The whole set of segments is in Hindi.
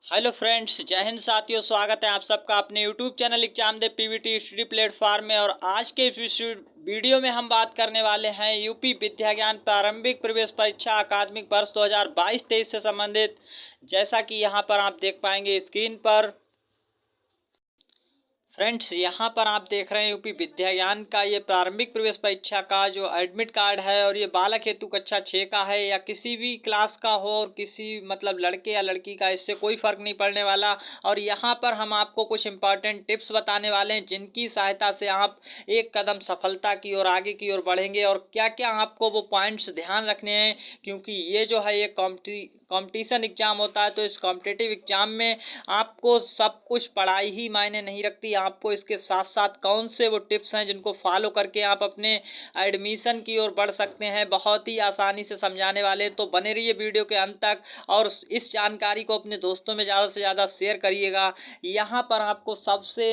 हेलो फ्रेंड्स, जय हिंद साथियों। स्वागत है आप सबका अपने यूट्यूब चैनल एग्जाम दे पीवीटी स्टडी प्लेटफॉर्म में। और आज के इस वीडियो में हम बात करने वाले हैं यूपी विद्या ज्ञान प्रारंभिक प्रवेश परीक्षा अकादमिक वर्ष 2022-23 से संबंधित। जैसा कि यहां पर आप देख पाएंगे स्क्रीन पर फ्रेंड्स, यहाँ पर आप देख रहे हैं यूपी विद्याज्ञान का ये प्रारंभिक प्रवेश परीक्षा का जो एडमिट कार्ड है। और ये बालक हेतु कक्षा 6 का है या किसी भी क्लास का हो, और किसी मतलब लड़के या लड़की का, इससे कोई फर्क नहीं पड़ने वाला। और यहाँ पर हम आपको कुछ इंपॉर्टेंट टिप्स बताने वाले हैं जिनकी सहायता से आप एक कदम सफलता की ओर आगे की ओर बढ़ेंगे। और क्या क्या आपको वो पॉइंट्स ध्यान रखने हैं, क्योंकि ये जो है ये कंपटीशन एग्जाम होता है। तो इस कॉम्पिटिटिव एग्जाम में आपको सब कुछ पढ़ाई ही मायने नहीं रखती, आपको इसके साथ साथ कौन से वो टिप्स हैं जिनको फॉलो करके आप अपने एडमिशन की ओर बढ़ सकते हैं, बहुत ही आसानी से समझाने वाले। तो बने रहिए वीडियो के अंत तक और इस जानकारी को अपने दोस्तों में ज़्यादा से ज़्यादा शेयर करिएगा। यहाँ पर आपको सबसे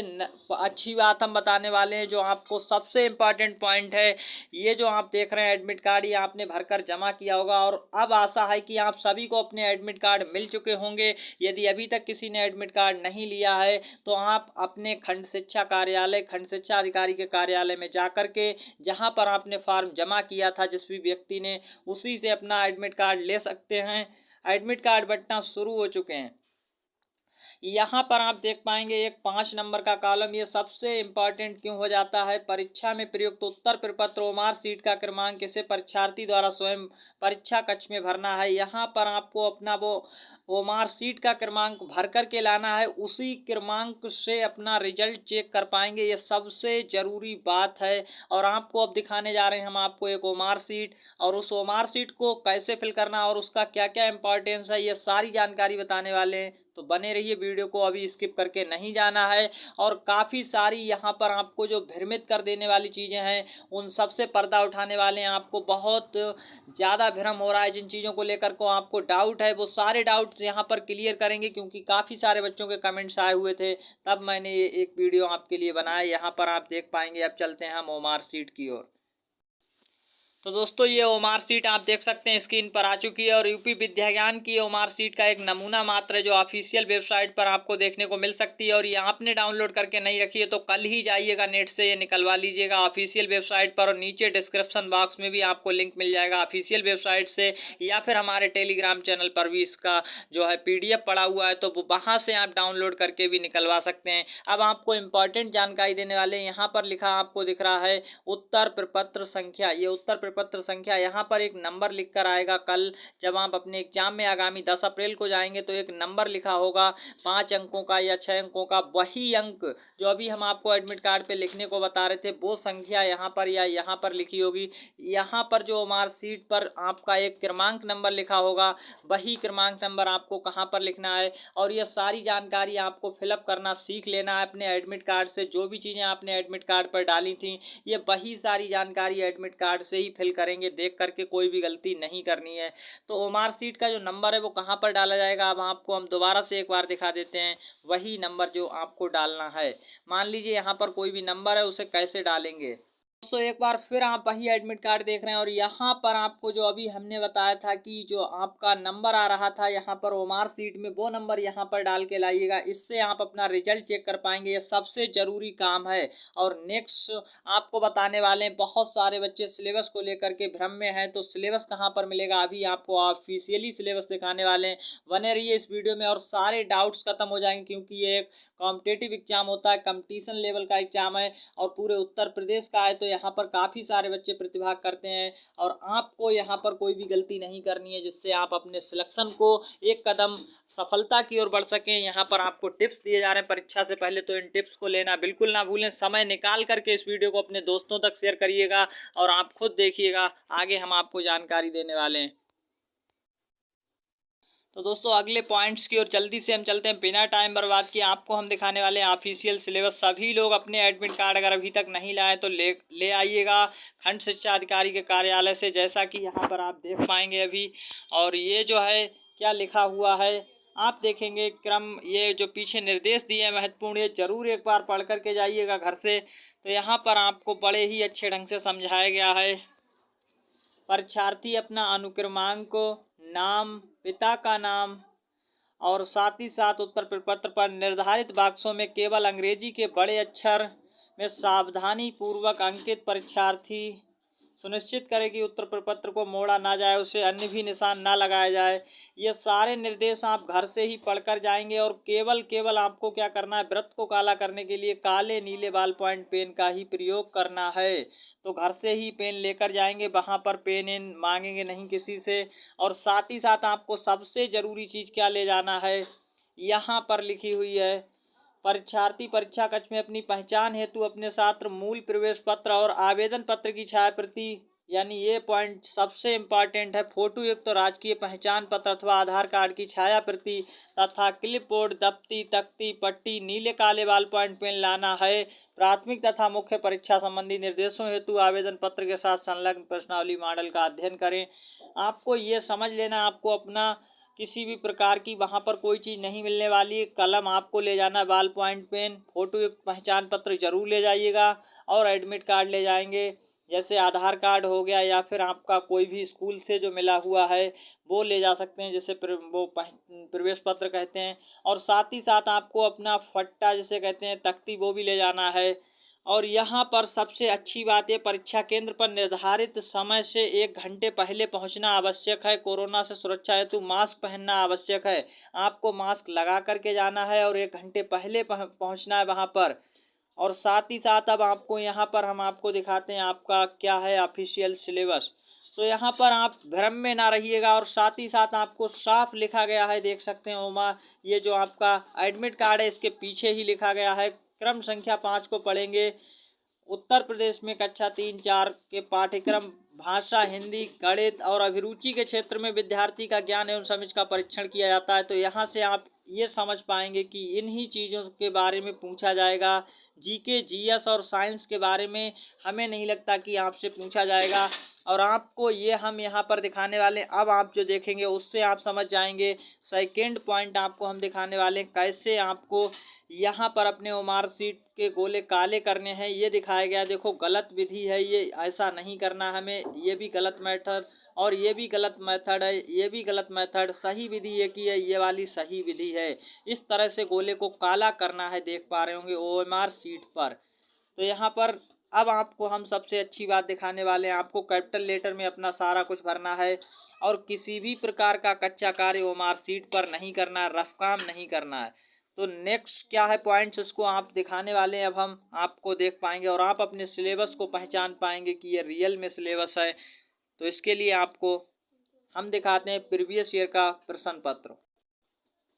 अच्छी बात हम बताने वाले हैं, जो आपको सबसे इम्पॉर्टेंट पॉइंट है। ये जो आप देख रहे हैं एडमिट कार्ड, ये आपने भरकर जमा किया होगा और अब आशा है कि आप सभी को अपने एडमिट कार्ड मिल चुके होंगे। यदि अभी तक किसी ने एडमिट कार्ड नहीं लिया है तो आप अपने खंड शिक्षा कार्यालय, खंड शिक्षा अधिकारी के कार्यालय में जाकर के, जहां पर आपने फॉर्म जमा किया था जिस भी व्यक्ति ने, उसी से अपना एडमिट कार्ड ले सकते हैं। एडमिट कार्ड बंटना शुरू हो चुके हैं। यहाँ पर आप देख पाएंगे एक 5 नंबर का कॉलम, ये सबसे इम्पॉर्टेंट क्यों हो जाता है। परीक्षा में प्रयुक्त उत्तर प्रपत्र ओमार सीट का क्रमांक इसे परीक्षार्थी द्वारा स्वयं परीक्षा कक्ष में भरना है। यहाँ पर आपको अपना वो ओमार सीट का क्रमांक भर करके लाना है, उसी क्रमांक से अपना रिजल्ट चेक कर पाएंगे। ये सबसे जरूरी बात है। और आपको अब दिखाने जा रहे हैं हम आपको एक ओमार सीट, और उस ओमार सीट को कैसे फिल करना और उसका क्या क्या इंपॉर्टेंस है, ये सारी जानकारी बताने वाले हैं। तो बने रहिए, वीडियो को अभी स्किप करके नहीं जाना है। और काफ़ी सारी यहाँ पर आपको जो भ्रमित कर देने वाली चीज़ें हैं उन सब से पर्दा उठाने वाले हैं। आपको बहुत ज़्यादा भ्रम हो रहा है जिन चीज़ों को लेकर को आपको डाउट है, वो सारे डाउट्स यहाँ पर क्लियर करेंगे, क्योंकि काफ़ी सारे बच्चों के कमेंट्स आए हुए थे, तब मैंने ये एक वीडियो आपके लिए बनाया। यहाँ पर आप देख पाएंगे। अब चलते हैं हम ओमार सीट की ओर। तो दोस्तों, ये ओमार सीट आप देख सकते हैं स्क्रीन पर आ चुकी है। और यूपी विद्याज्ञान की ओमार सीट का एक नमूना मात्र है जो ऑफिशियल वेबसाइट पर आपको देखने को मिल सकती है। और ये आपने डाउनलोड करके नहीं रखी है तो कल ही जाइएगा नेट से ये निकलवा लीजिएगा ऑफिशियल वेबसाइट पर। और नीचे डिस्क्रिप्शन बॉक्स में भी आपको लिंक मिल जाएगा ऑफिशियल वेबसाइट से, या फिर हमारे टेलीग्राम चैनल पर भी इसका जो है PDF पड़ा हुआ है, तो वो वहाँ से आप डाउनलोड करके भी निकलवा सकते हैं। अब आपको इंपॉर्टेंट जानकारी देने वाले हैं। यहाँ पर लिखा आपको दिख रहा है उत्तर प्रपत्र संख्या। ये उत्तर प्रपत्र संख्या, यहाँ पर एक नंबर लिखकर आएगा। कल जब आप अपने एग्जाम में आगामी 10 अप्रैल को जाएंगे तो एक नंबर लिखा होगा 5 अंकों का या 6 अंकों का। वही अंक जो अभी हम आपको एडमिट कार्ड पे लिखने को बता रहे थे, वो संख्या यहाँ पर या यहाँ पर लिखी होगी। यहाँ पर जो मार्कशीट पर आपका एक क्रमांक नंबर लिखा होगा, वही क्रमांक नंबर आपको कहाँ पर लिखना है। और ये सारी जानकारी आपको फिलअप करना सीख लेना है अपने एडमिट कार्ड से। जो भी चीज़ें आपने एडमिट कार्ड पर डाली थी, ये वही सारी जानकारी एडमिट कार्ड से ही फिल करेंगे, देख करके कोई भी गलती नहीं करनी है। तो ओमार सीट का जो नंबर है वो कहाँ पर डाला जाएगा, अब आपको हम दोबारा से एक बार दिखा देते हैं। वही नंबर जो आपको डालना है, मान लीजिए यहाँ पर कोई भी नंबर है, उसे कैसे डालेंगे। दोस्तों, एक बार फिर आप वही एडमिट कार्ड देख रहे हैं और यहाँ पर आपको जो अभी हमने बताया था कि जो आपका नंबर आ रहा था यहाँ पर ओमार सीट में, वो नंबर यहाँ पर डाल के लाइएगा। इससे आप अपना रिजल्ट चेक कर पाएंगे, ये सबसे ज़रूरी काम है। और नेक्स्ट आपको बताने वाले हैं, बहुत सारे बच्चे सिलेबस को लेकर के भ्रम में हैं, तो सिलेबस कहाँ पर मिलेगा अभी आपको ऑफिशियली सिलेबस दिखाने वाले हैं। बने रहिए इस वीडियो में और सारे डाउट्स खत्म हो जाएंगे, क्योंकि ये एक कॉम्पिटेटिव एग्जाम होता है, कंपटीशन लेवल का एग्जाम है और पूरे उत्तर प्रदेश का है। तो यहाँ पर काफ़ी सारे बच्चे प्रतिभाग करते हैं और आपको यहाँ पर कोई भी गलती नहीं करनी है, जिससे आप अपने सिलेक्शन को एक कदम सफलता की ओर बढ़ सकें। यहाँ पर आपको टिप्स दिए जा रहे हैं परीक्षा से पहले, तो इन टिप्स को लेना बिल्कुल ना भूलें। समय निकाल करके इस वीडियो को अपने दोस्तों तक शेयर करिएगा और आप खुद देखिएगा, आगे हम आपको जानकारी देने वाले हैं। तो दोस्तों, अगले पॉइंट्स की ओर जल्दी से हम चलते हैं बिना टाइम बर्बाद किए। आपको हम दिखाने वाले हैं ऑफिशियल सिलेबस। सभी लोग अपने एडमिट कार्ड अगर अभी तक नहीं लाए तो ले आइएगा खंड शिक्षा अधिकारी के कार्यालय से, जैसा कि यहाँ पर आप देख पाएंगे अभी। और ये जो है क्या लिखा हुआ है आप देखेंगे क्रम, ये जो पीछे निर्देश दिए हैं महत्वपूर्ण, ये जरूर एक बार पढ़ करके जाइएगा घर से। तो यहाँ पर आपको बड़े ही अच्छे ढंग से समझाया गया है। परीक्षार्थी अपना अनुक्रमांक, नाम, पिता का नाम और साथ ही साथ उत्तर प्रपत्र पर निर्धारित बॉक्सों में केवल अंग्रेजी के बड़े अक्षर में सावधानी पूर्वक अंकित परीक्षार्थी सुनिश्चित करें कि उत्तर प्रपत्र को मोड़ा ना जाए, उसे अन्य भी निशान ना लगाया जाए। ये सारे निर्देश आप घर से ही पढ़कर जाएंगे और केवल आपको क्या करना है, वृत्त को काला करने के लिए काले नीले बॉल पॉइंट पेन का ही प्रयोग करना है। तो घर से ही पेन लेकर जाएंगे, वहां पर पेन इन मांगेंगे नहीं किसी से। और साथ ही साथ आपको सबसे जरूरी चीज क्या ले जाना है, यहाँ पर लिखी हुई है, परीक्षार्थी परीक्षा कक्ष में अपनी पहचान हेतु अपने छात्र मूल प्रवेश पत्र और आवेदन पत्र की छायाप्रति, यानी ये पॉइंट सबसे इम्पोर्टेंट है, फोटो युक्त तो राजकीय पहचान पत्र अथवा आधार कार्ड की छायाप्रति तथा क्लिपबोर्ड, दफ्ती, तख्ती, पट्टी, नीले काले बॉल पॉइंट पेन लाना है। प्राथमिक तथा मुख्य परीक्षा संबंधी निर्देशों हेतु आवेदन पत्र के साथ संलग्न प्रश्नावली मॉडल का अध्ययन करें। आपको ये समझ लेना, आपको अपना किसी भी प्रकार की वहाँ पर कोई चीज़ नहीं मिलने वाली। कलम आपको ले जाना, बॉल पॉइंट पेन, फोटो युक्त पहचान पत्र जरूर ले जाइएगा और एडमिट कार्ड ले जाएंगे, जैसे आधार कार्ड हो गया या फिर आपका कोई भी स्कूल से जो मिला हुआ है वो ले जा सकते हैं, जैसे प्रवेश पत्र कहते हैं। और साथ ही साथ आपको अपना फट्टा जिसे कहते हैं, तख्ती, वो भी ले जाना है। और यहाँ पर सबसे अच्छी बात है, परीक्षा केंद्र पर निर्धारित समय से 1 घंटे पहले पहुँचना आवश्यक है। कोरोना से सुरक्षा हेतु मास्क पहनना आवश्यक है। आपको मास्क लगा करके जाना है और 1 घंटे पहले पहुँचना है वहाँ पर। और साथ ही साथ अब आपको यहाँ पर हम आपको दिखाते हैं आपका क्या है ऑफिशियल सिलेबस। तो यहाँ पर आप भ्रम में ना रहिएगा। और साथ ही साथ आपको साफ लिखा गया है, देख सकते हैं उमा, ये जो आपका एडमिट कार्ड है इसके पीछे ही लिखा गया है, क्रम संख्या 5 को पढ़ेंगे। उत्तर प्रदेश में कक्षा 3-4 के पाठ्यक्रम भाषा, हिंदी, गणित और अभिरुचि के क्षेत्र में विद्यार्थी का ज्ञान एवं समझ का परीक्षण किया जाता है। तो यहाँ से आप ये समझ पाएंगे कि इन्हीं चीज़ों के बारे में पूछा जाएगा। जीके, जीएस और साइंस के बारे में हमें नहीं लगता कि आपसे पूछा जाएगा। और आपको ये हम यहाँ पर दिखाने वाले, अब आप जो देखेंगे उससे आप समझ जाएंगे। सेकेंड पॉइंट आपको हम दिखाने वाले कैसे आपको यहाँ पर अपने ओमार सीट के गोले काले करने हैं, ये दिखाया गया। देखो गलत विधि है ये, ऐसा नहीं करना हमें, ये भी गलत मेथड और ये भी गलत मेथड है, ये भी गलत मेथड। सही विधि ये की है, ये वाली सही विधि है। इस तरह से गोले को काला करना है, देख पा रहे होंगे ओएमआर सीट पर। तो यहाँ पर अब आपको हम सबसे अच्छी बात दिखाने वाले हैं, आपको कैपिटल लेटर में अपना सारा कुछ भरना है और किसी भी प्रकार का कच्चा कार्य ओएमआर सीट पर नहीं करना है, रफ काम नहीं करना है। तो नेक्स्ट क्या है पॉइंट्स, उसको आप दिखाने वाले हैं, अब हम आपको देख पाएंगे और आप अपने सिलेबस को पहचान पाएंगे कि ये रियल में सिलेबस है। तो इसके लिए आपको हम दिखाते हैं प्रीवियस ईयर का प्रश्न पत्र।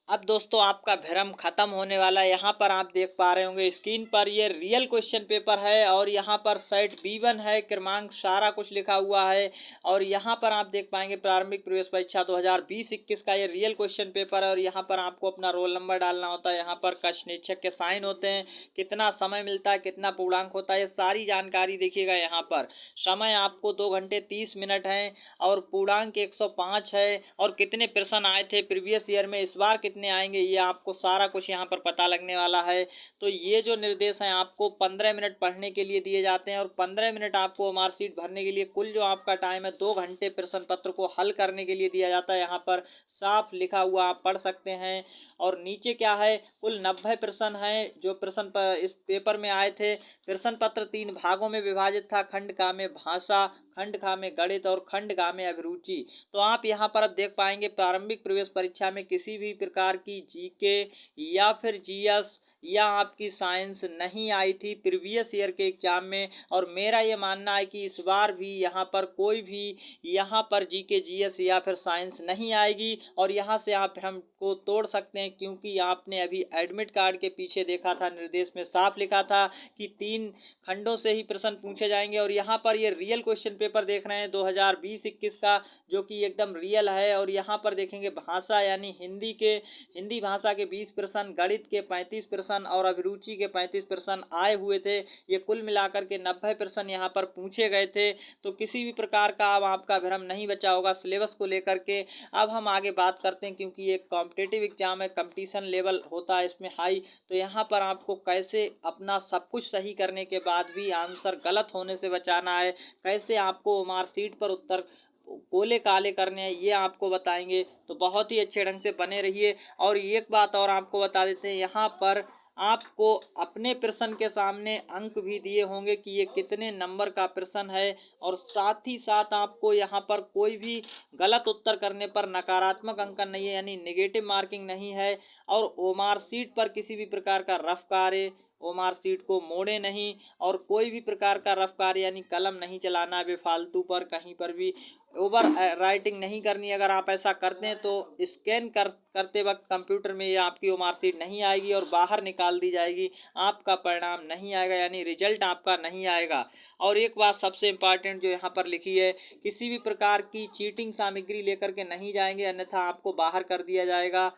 अब दोस्तों आपका भ्रम खत्म होने वाला है। यहाँ पर आप देख पा रहे होंगे स्क्रीन पर, ये रियल क्वेश्चन पेपर है और यहाँ पर सेट B1 है, क्रमांक सारा कुछ लिखा हुआ है। और यहाँ पर आप देख पाएंगे प्रारंभिक प्रवेश परीक्षा 2020-21 का ये रियल क्वेश्चन पेपर है। और यहाँ पर आपको अपना रोल नंबर डालना होता है, यहाँ पर कक्ष निरीक्षक के साइन होते हैं, कितना समय मिलता है, कितना पूर्णांक होता है, ये सारी जानकारी देखिएगा। यहाँ पर समय आपको 2 घंटे 30 मिनट है और पूर्णांक 105 है। और कितने प्रश्न आए थे प्रीवियस ईयर में, इस बार कितने आएंगे, ये आपको सारा कुछ यहाँ पर पता लगने वाला है। तो ये जो निर्देश हैं आपको 15 मिनट पढ़ने के लिए दिए जाते हैं और 15 मिनट आपको मार्कशीट भरने के लिए, कुल जो आपका टाइम है 2 घंटे प्रश्न पत्र को हल करने के लिए दिया जाता है। यहाँ पर साफ लिखा हुआ आप पढ़ सकते हैं। और नीचे क्या है, कुल 90 प्रश्न हैं जो प्रश्न इस पेपर में आए थे। प्रश्न पत्र 3 भागों में विभाजित था, खंड का में भाषा, खंड खा में गणित और खंड गा में अभिरुचि। तो आप यहाँ पर अब देख पाएंगे प्रारंभिक प्रवेश परीक्षा में किसी भी प्रकार की जीके या फिर जीएस या आपकी साइंस नहीं आई थी प्रीवियस ईयर के एग्जाम में। और मेरा ये मानना है कि इस बार भी यहाँ पर कोई भी यहाँ पर जीके, जीएस या फिर साइंस नहीं आएगी। और यहाँ से आप हमको तोड़ सकते हैं, क्योंकि आपने अभी एडमिट कार्ड के पीछे देखा था, निर्देश में साफ लिखा था कि 3 खंडों से ही प्रश्न पूछे जाएंगे। और यहाँ पर ये रियल क्वेश्चन पेपर देख रहे हैं 2020-21 का, जो कि एकदम रियल है। और यहाँ पर देखेंगे भाषा यानी हिंदी भाषा के 20 प्रश्न, गणित के 35 प्रश्न और अभिरुचि के 35 प्रश्न आए हुए थे। ये कुल मिलाकर के 90 प्रश्न यहाँ पर पूछे गए थे। तो किसी भी प्रकार का अब आपका भ्रम नहीं बचा होगा सिलेबस को लेकर के। अब हम आगे बात करते हैं, क्योंकि ये कॉम्पिटिटिव एग्जाम है, कंपटीशन लेवल होता है इसमें हाई। तो यहाँ पर आपको कैसे अपना सब कुछ सही करने के बाद भी आंसर गलत होने से बचाना है, कैसे आपको मार्कशीट पर उत्तर गोले काले करने हैं ये आपको बताएंगे, तो बहुत ही अच्छे ढंग से बने रहिए। और एक बात और आपको बता देते हैं, यहाँ पर आपको अपने प्रश्न के सामने अंक भी दिए होंगे कि ये कितने नंबर का प्रश्न है, और साथ ही साथ आपको यहाँ पर कोई भी गलत उत्तर करने पर नकारात्मक अंकन नहीं है, यानी नेगेटिव मार्किंग नहीं है। और ओमार सीट पर किसी भी प्रकार का रफ कार्य, ओमार सीट को मोड़े नहीं, और कोई भी प्रकार का रफ कार्य यानी कलम नहीं चलाना है बेफालतू पर, कहीं पर भी ओवर राइटिंग नहीं करनी। अगर आप ऐसा करते हैं तो स्कैन करते वक्त कंप्यूटर में ये आपकी वो मार्कशीट नहीं आएगी और बाहर निकाल दी जाएगी, आपका परिणाम नहीं आएगा, यानी रिजल्ट आपका नहीं आएगा। और एक बात सबसे इम्पॉर्टेंट जो यहाँ पर लिखी है, किसी भी प्रकार की चीटिंग सामग्री लेकर के नहीं जाएंगे, अन्यथा आपको बाहर कर दिया जाएगा।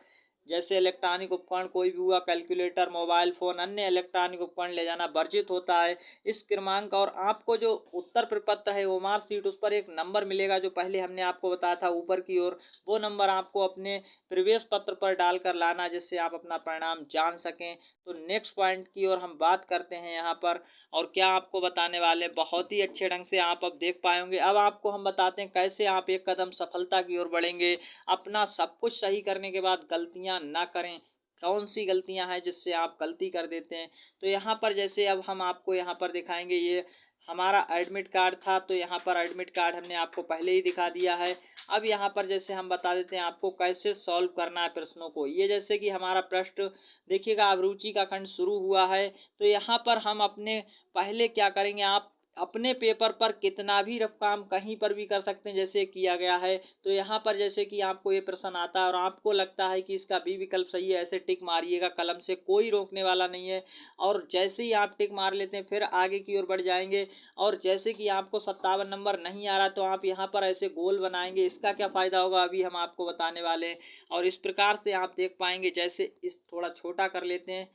जैसे इलेक्ट्रॉनिक उपकरण कोई भी हुआ, कैलकुलेटर, मोबाइल फोन, अन्य इलेक्ट्रॉनिक उपकरण ले जाना वर्जित होता है। इस क्रमांक और आपको जो उत्तर प्रपत्र है वो मार्कशीट, उस पर एक नंबर मिलेगा जो पहले हमने आपको बताया था ऊपर की ओर, वो नंबर आपको अपने प्रवेश पत्र पर डालकर लाना, जिससे आप अपना परिणाम जान सकें। तो नेक्स्ट पॉइंट की ओर हम बात करते हैं यहाँ पर, और क्या आपको बताने वाले बहुत ही अच्छे ढंग से आप अब देख पाएंगे। अब आपको हम बताते हैं कैसे आप एक कदम सफलता की ओर बढ़ेंगे। अपना सब कुछ सही करने के बाद गलतियां ना करें, कौन सी गलतियां हैं जिससे आप गलती कर देते हैं। तो यहाँ पर जैसे अब हम आपको यहाँ पर दिखाएंगे, ये हमारा एडमिट कार्ड था, तो यहाँ पर एडमिट कार्ड हमने आपको पहले ही दिखा दिया है। अब यहाँ पर जैसे हम बता देते हैं आपको कैसे सॉल्व करना है प्रश्नों को। ये जैसे कि हमारा प्रश्न देखिएगा, अब रुचि का खंड शुरू हुआ है, तो यहाँ पर हम अपने पहले क्या करेंगे, आप अपने पेपर पर कितना भी रफ काम कहीं पर भी कर सकते हैं जैसे किया गया है। तो यहाँ पर जैसे कि आपको ये प्रश्न आता है और आपको लगता है कि इसका बी विकल्प सही है, ऐसे टिक मारिएगा, कलम से कोई रोकने वाला नहीं है। और जैसे ही आप टिक मार लेते हैं फिर आगे की ओर बढ़ जाएंगे। और जैसे कि आपको 57 नंबर नहीं आ रहा, तो आप यहाँ पर ऐसे गोल बनाएंगे, इसका क्या फ़ायदा होगा अभी हम आपको बताने वाले हैं। और इस प्रकार से आप देख पाएंगे, जैसे इस थोड़ा छोटा कर लेते हैं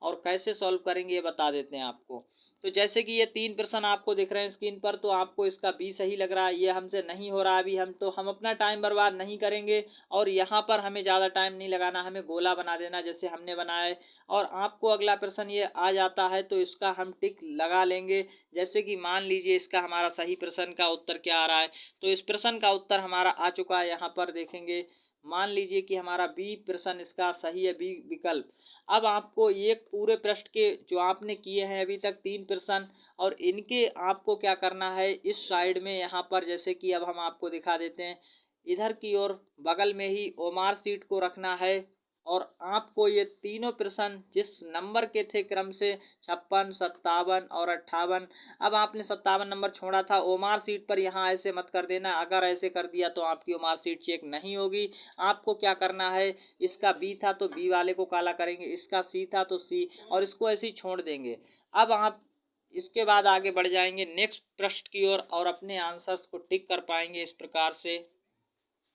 और कैसे सॉल्व करेंगे ये बता देते हैं आपको। तो जैसे कि ये 3 प्रश्न आपको दिख रहे हैं स्क्रीन पर, तो आपको इसका बी सही लग रहा है, ये हमसे नहीं हो रहा अभी, हम अपना टाइम बर्बाद नहीं करेंगे। और यहाँ पर हमें ज़्यादा टाइम नहीं लगाना, हमें गोला बना देना जैसे हमने बनाया है। और आपको अगला प्रश्न ये आ जाता है तो इसका हम टिक लगा लेंगे। जैसे कि मान लीजिए इसका हमारा सही प्रश्न का उत्तर क्या आ रहा है, तो इस प्रश्न का उत्तर हमारा आ चुका है, यहाँ पर देखेंगे। मान लीजिए कि हमारा बी प्रश्न इसका सही है, बी विकल्प। अब आपको एक पूरे पृष्ठ के जो आपने किए हैं अभी तक 3 प्रश्न, और इनके आपको क्या करना है, इस साइड में यहाँ पर जैसे कि अब हम आपको दिखा देते हैं, इधर की ओर बगल में ही ओमार सीट को रखना है। और आपको ये तीनों प्रश्न जिस नंबर के थे क्रम से 56, 57 और 58, अब आपने 57 नंबर छोड़ा था, ओमार सीट पर यहाँ ऐसे मत कर देना, अगर ऐसे कर दिया तो आपकी ओमार सीट चेक नहीं होगी। आपको क्या करना है, इसका बी था तो बी वाले को काला करेंगे, इसका सी था तो सी, और इसको ऐसे ही छोड़ देंगे। अब आप इसके बाद आगे बढ़ जाएंगे नेक्स्ट पृष्ठ की ओर और अपने आंसर्स को टिक कर पाएंगे इस प्रकार से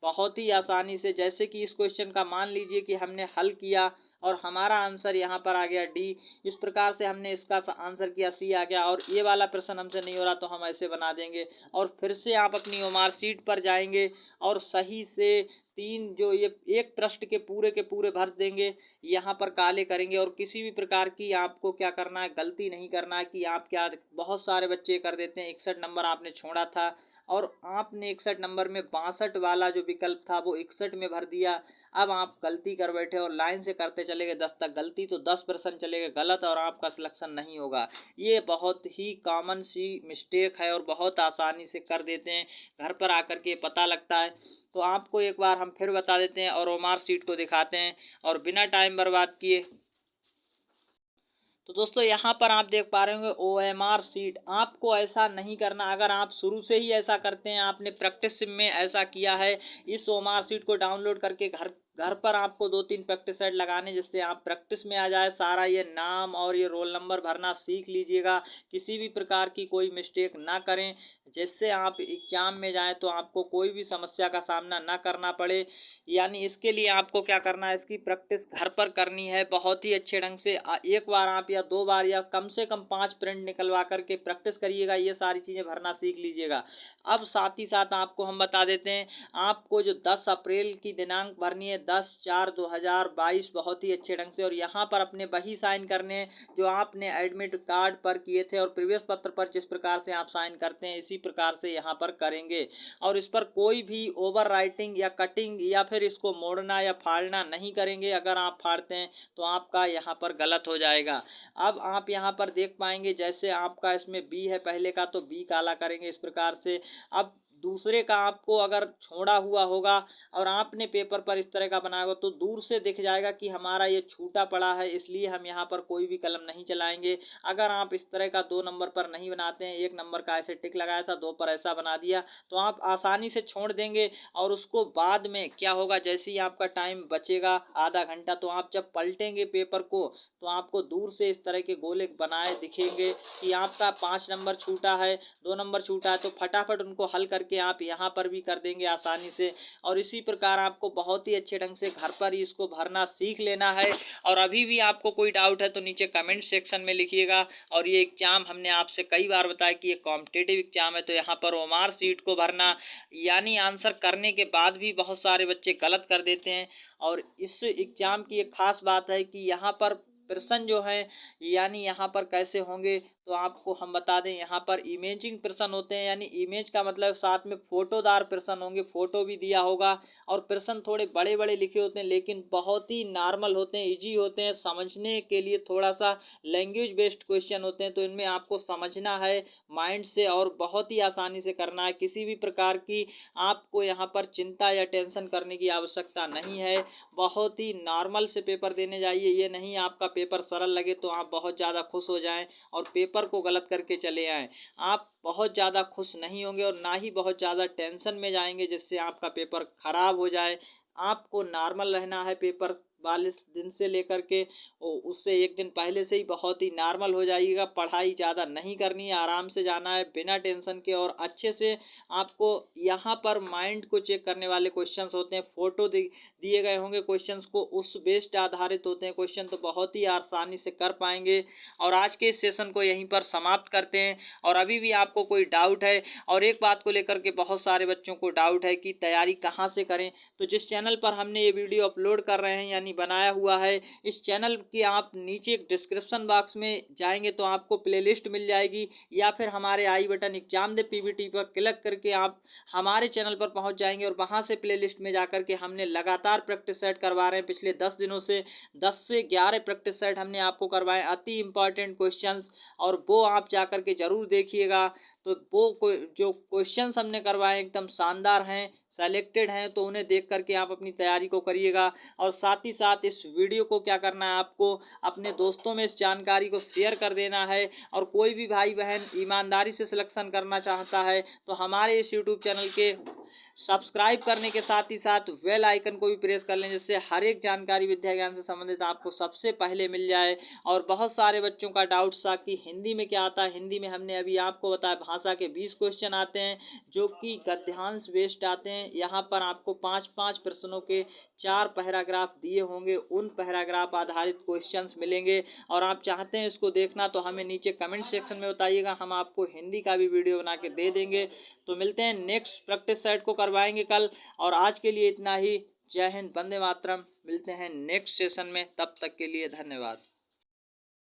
बहुत ही आसानी से। जैसे कि इस क्वेश्चन का मान लीजिए कि हमने हल किया और हमारा आंसर यहाँ पर आ गया डी, इस प्रकार से हमने इसका आंसर किया सी आ गया, और ये वाला प्रश्न हमसे नहीं हो रहा तो हम ऐसे बना देंगे। और फिर से आप अपनी ओमार सीट पर जाएंगे और सही से 3 जो ये एक पृष्ठ के पूरे भर देंगे, यहाँ पर काले करेंगे। और किसी भी प्रकार की आपको क्या करना है, गलती नहीं करना है कि आप क्या, बहुत सारे बच्चे कर देते हैं 61 नंबर आपने छोड़ा था और आपने 61 नंबर में 62 वाला जो विकल्प था वो 61 में भर दिया। अब आप गलती कर बैठे और लाइन से करते चले गए 10 तक, गलती तो 10% चले गए गलत और आपका सिलेक्शन नहीं होगा। ये बहुत ही कॉमन सी मिस्टेक है और बहुत आसानी से कर देते हैं, घर पर आकर के पता लगता है। तो आपको एक बार हम फिर बता देते हैं और ओमार सीट को दिखाते हैं और बिना टाइम बर्बाद किए। तो दोस्तों यहाँ पर आप देख पा रहे होंगे OMR सीट, आपको ऐसा नहीं करना। अगर आप शुरू से ही ऐसा करते हैं, आपने प्रैक्टिस में ऐसा किया है, इस OMR सीट को डाउनलोड करके घर पर आपको 2-3 प्रैक्टिस सेट लगाने, जिससे आप प्रैक्टिस में आ जाए। सारा ये नाम और ये रोल नंबर भरना सीख लीजिएगा, किसी भी प्रकार की कोई मिस्टेक ना करें, जिससे आप एग्जाम में जाएं तो आपको कोई भी समस्या का सामना ना करना पड़े। यानी इसके लिए आपको क्या करना है, इसकी प्रैक्टिस घर पर करनी है बहुत ही अच्छे ढंग से। एक बार आप या 2 बार या कम से कम 5 प्रिंट निकलवा करके प्रैक्टिस करिएगा, ये सारी चीज़ें भरना सीख लीजिएगा। अब साथ ही साथ आपको हम बता देते हैं, आपको जो 10 अप्रैल की दिनांक भरनी है, 10/4/2022 बहुत ही अच्छे ढंग से। और यहाँ पर अपने वही साइन करने हैं जो आपने एडमिट कार्ड पर किए थे और प्रीवियस पत्र पर जिस प्रकार से आप साइन करते हैं इसी प्रकार से यहाँ पर करेंगे। और इस पर कोई भी ओवर राइटिंग या कटिंग या फिर इसको मोड़ना या फाड़ना नहीं करेंगे। अगर आप फाड़ते हैं तो आपका यहाँ पर गलत हो जाएगा। अब आप यहाँ पर देख पाएंगे जैसे आपका इसमें बी है पहले का, तो बी काला करेंगे इस प्रकार से। अब दूसरे का आपको अगर छोड़ा हुआ होगा और आपने पेपर पर इस तरह का बनाया होगा तो दूर से दिख जाएगा कि हमारा ये छूटा पड़ा है, इसलिए हम यहाँ पर कोई भी कलम नहीं चलाएंगे। अगर आप इस तरह का 2 नंबर पर नहीं बनाते हैं, 1 नंबर का ऐसे टिक लगाया था 2 पर ऐसा बना दिया, तो आप आसानी से छोड़ देंगे। और उसको बाद में क्या होगा, जैसे ही आपका टाइम बचेगा आधा घंटा, तो आप जब पलटेंगे पेपर को तो आपको दूर से इस तरह के गोले बनाए दिखेंगे कि आपका 5 नंबर छूटा है, 2 नंबर छूटा है, तो फटाफट उनको हल करके आप यहाँ पर भी कर देंगे आसानी से। और इसी प्रकार आपको बहुत ही अच्छे ढंग से घर पर ही इसको भरना सीख लेना है। और अभी भी आपको कोई डाउट है तो नीचे कमेंट सेक्शन में लिखिएगा। और ये एग्जाम हमने आपसे कई बार बताया कि ये कॉम्पिटिटिव एग्जाम है, तो यहाँ पर ओमार सीट को भरना, यानी आंसर करने के बाद भी बहुत सारे बच्चे गलत कर देते हैं। और इस एग्जाम की एक खास बात है कि यहाँ पर प्रश्न जो है, यानी यहाँ पर कैसे होंगे तो आपको हम बता दें, यहाँ पर इमेजिंग प्रश्न होते हैं, यानी इमेज का मतलब साथ में फोटोदार प्रश्न होंगे, फोटो भी दिया होगा। और प्रश्न थोड़े बड़े बड़े लिखे होते हैं लेकिन बहुत ही नॉर्मल होते हैं, इजी होते हैं समझने के लिए। थोड़ा सा लैंग्वेज बेस्ड क्वेश्चन होते हैं, तो इनमें आपको समझना है माइंड से और बहुत ही आसानी से करना है। किसी भी प्रकार की आपको यहाँ पर चिंता या टेंशन करने की आवश्यकता नहीं है। बहुत ही नॉर्मल से पेपर देने जाइए, ये नहीं आपका पेपर सरल लगे तो आप बहुत ज़्यादा खुश हो जाएं और पेपर को गलत करके चले आएँ। आप बहुत ज़्यादा खुश नहीं होंगे और ना ही बहुत ज़्यादा टेंशन में जाएंगे जिससे आपका पेपर खराब हो जाए। आपको नॉर्मल रहना है पेपर वाले दिन से लेकर के उससे 1 दिन पहले से ही बहुत ही नॉर्मल हो जाइएगा। पढ़ाई ज़्यादा नहीं करनी है, आराम से जाना है बिना टेंशन के। और अच्छे से आपको यहाँ पर माइंड को चेक करने वाले क्वेश्चंस होते हैं, फोटो दिए गए होंगे क्वेश्चंस को, उस बेस्ड आधारित होते हैं क्वेश्चन, तो बहुत ही आसानी से कर पाएंगे। और आज के इस सेशन को यहीं पर समाप्त करते हैं। और अभी भी आपको कोई डाउट है, और एक बात को लेकर के बहुत सारे बच्चों को डाउट है कि तैयारी कहाँ से करें, तो जिस चैनल पर हमने ये वीडियो अपलोड कर रहे हैं यानी बनाया हुआ है, इस चैनल की आप नीचे डिस्क्रिप्शन बॉक्स में जाएंगे तो आपको प्लेलिस्ट मिल जाएगी, या फिर हमारे आई बटन एग्जाम दे पीवीटी पर क्लिक करके आप हमारे चैनल पर पहुंच जाएंगे। और वहां से प्लेलिस्ट में जाकर के हमने लगातार प्रैक्टिस सेट करवा रहे हैं पिछले 10 दिनों से 10 से 11 प्रैक्टिस सेट हमने आपको करवाए, अति इंपॉर्टेंट क्वेश्चंस, और वो आप जाकर के जरूर देखिएगा। तो वो जो क्वेश्चंस हमने करवाए एकदम शानदार हैं, सेलेक्टेड हैं, तो उन्हें देख करके आप अपनी तैयारी को करिएगा। और साथ ही साथ इस वीडियो को क्या करना है, आपको अपने दोस्तों में इस जानकारी को शेयर कर देना है। और कोई भी भाई बहन ईमानदारी से सिलेक्शन करना चाहता है तो हमारे इस यूट्यूब चैनल के सब्सक्राइब करने के साथ ही साथ बेल आइकन को भी प्रेस कर लें, जिससे हर एक जानकारी विद्या ज्ञान से संबंधित आपको सबसे पहले मिल जाए। और बहुत सारे बच्चों का डाउट था कि हिंदी में क्या आता है, हिंदी में हमने अभी आपको बताया भाषा के 20 क्वेश्चन आते हैं जो कि गद्यांश बेस्ड आते हैं। यहाँ पर आपको 5-5 प्रश्नों के 4 पैराग्राफ दिए होंगे, उन पैराग्राफ आधारित क्वेश्चंस मिलेंगे। और आप चाहते हैं इसको देखना तो हमें नीचे कमेंट सेक्शन में बताइएगा, हम आपको हिंदी का भी वीडियो बना के दे देंगे। तो मिलते हैं नेक्स्ट प्रैक्टिस सेट को करवाएंगे कल। और आज के लिए इतना ही। जय हिंद, वंदे मातरम। मिलते हैं नेक्स्ट सेशन में, तब तक के लिए धन्यवाद।